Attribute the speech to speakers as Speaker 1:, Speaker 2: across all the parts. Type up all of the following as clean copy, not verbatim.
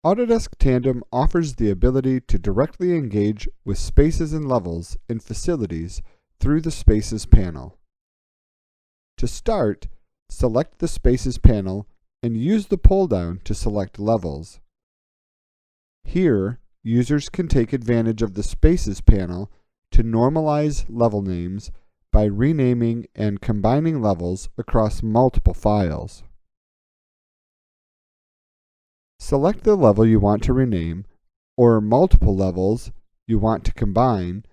Speaker 1: Autodesk Tandem offers the ability to directly engage with spaces and levels in facilities through the Spaces panel. To start, select the Spaces panel and use the pull-down to select levels. Here, users can take advantage of the Spaces panel to normalize level names by renaming and combining levels across multiple files. Select the level you want to rename, or multiple levels you want to combine,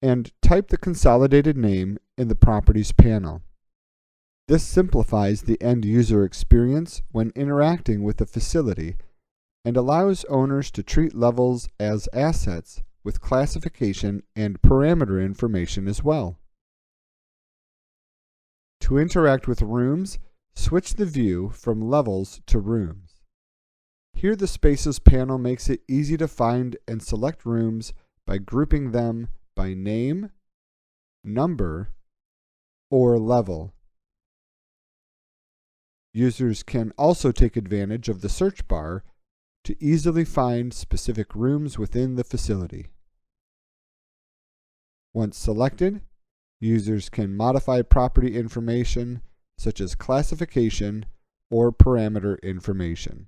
Speaker 1: and type the consolidated name in the Properties panel. This simplifies the end-user experience when interacting with the facility and allows owners to treat levels as assets with classification and parameter information as well. To interact with rooms, switch the view from levels to rooms. Here the Spaces panel makes it easy to find and select rooms by grouping them by name, number, or level. Users can also take advantage of the search bar to easily find specific rooms within the facility. Once selected, users can modify property information such as classification or parameter information.